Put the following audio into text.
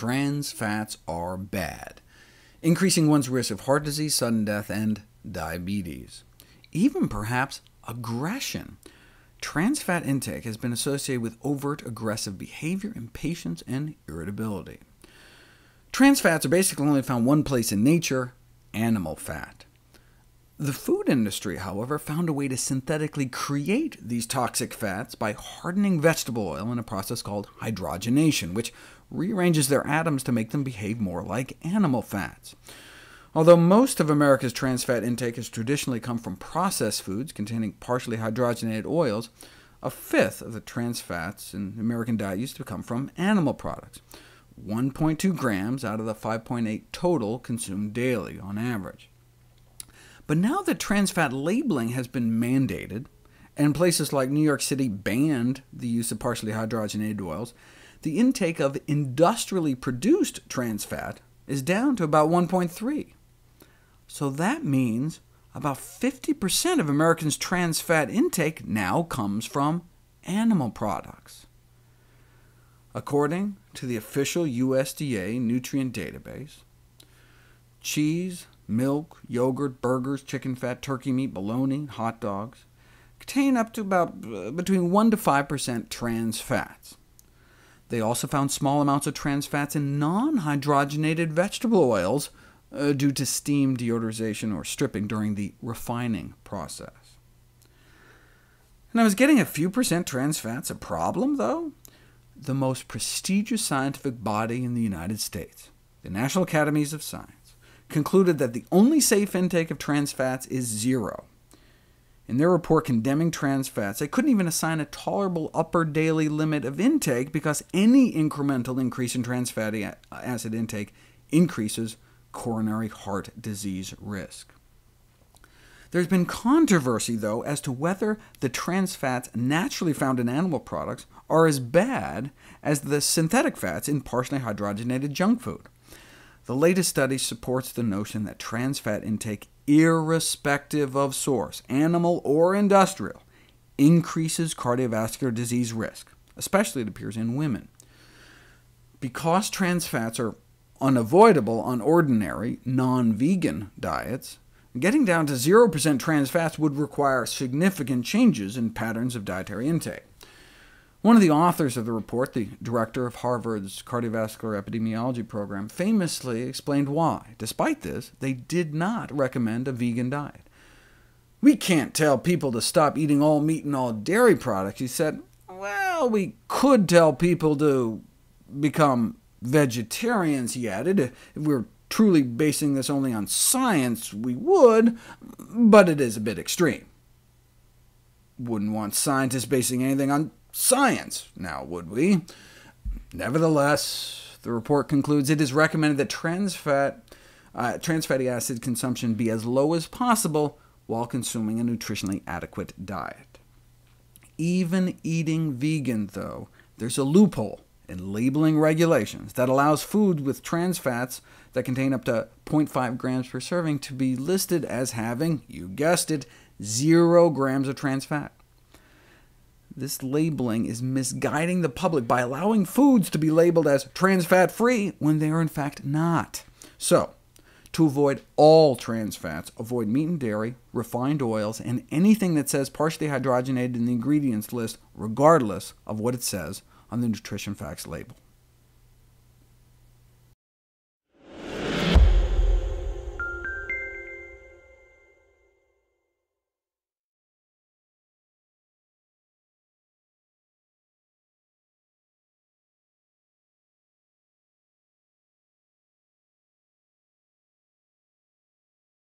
trans fats are bad, increasing one's risk of heart disease, sudden death, and diabetes. Even perhaps aggression. Trans fat intake has been associated with overt aggressive behavior, impatience, and irritability. Trans fats are basically only found one place in nature: animal fat. The food industry, however, found a way to synthetically create these toxic fats by hardening vegetable oil in a process called hydrogenation, which rearranges their atoms to make them behave more like animal fats. Although most of America's trans fat intake has traditionally come from processed foods containing partially hydrogenated oils, a fifth of the trans fats in the American diet used to come from animal products, 1.2 grams out of the 5.8 total consumed daily on average. But now that trans fat labeling has been mandated, and places like New York City banned the use of partially hydrogenated oils, the intake of industrially produced trans fat is down to about 1.3. So that means about 50% of Americans' trans fat intake now comes from animal products. According to the official USDA nutrient database, cheese, milk, yogurt, burgers, chicken fat, turkey meat, bologna, hot dogs contain up to about between 1 to 5% trans fats. They also found small amounts of trans fats in non-hydrogenated vegetable oils due to steam deodorization or stripping during the refining process. Now, is getting a few percent trans fats a problem, though? The most prestigious scientific body in the United States, the National Academies of Science, concluded that the only safe intake of trans fats is 0. In their report condemning trans fats, they couldn't even assign a tolerable upper daily limit of intake, because any incremental increase in trans fatty acid intake increases coronary heart disease risk. There's been controversy, though, as to whether the trans fats naturally found in animal products are as bad as the synthetic fats in partially hydrogenated junk food. The latest study supports the notion that trans fat intake, irrespective of source, animal or industrial, increases cardiovascular disease risk, especially, it appears, in women. Because trans fats are unavoidable on ordinary, non-vegan diets, getting down to 0% trans fats would require significant changes in patterns of dietary intake. One of the authors of the report, the director of Harvard's cardiovascular epidemiology program, famously explained why, despite this, they did not recommend a vegan diet. "We can't tell people to stop eating all meat and all dairy products," he said. "Well, we could tell people to become vegetarians," he added. "If we were truly basing this only on science, we would, but it is a bit extreme." Wouldn't want scientists basing anything on science, now would we? Nevertheless, the report concludes it is recommended that trans fatty acid consumption be as low as possible while consuming a nutritionally adequate diet. Even eating vegan, though, there's a loophole in labeling regulations that allows food with trans fats that contain up to 0.5 grams per serving to be listed as having, you guessed it, 0 grams of trans fat. This labeling is misguiding the public by allowing foods to be labeled as trans fat-free when they are in fact not. So, to avoid all trans fats, avoid meat and dairy, refined oils, and anything that says partially hydrogenated in the ingredients list, regardless of what it says on the nutrition facts label.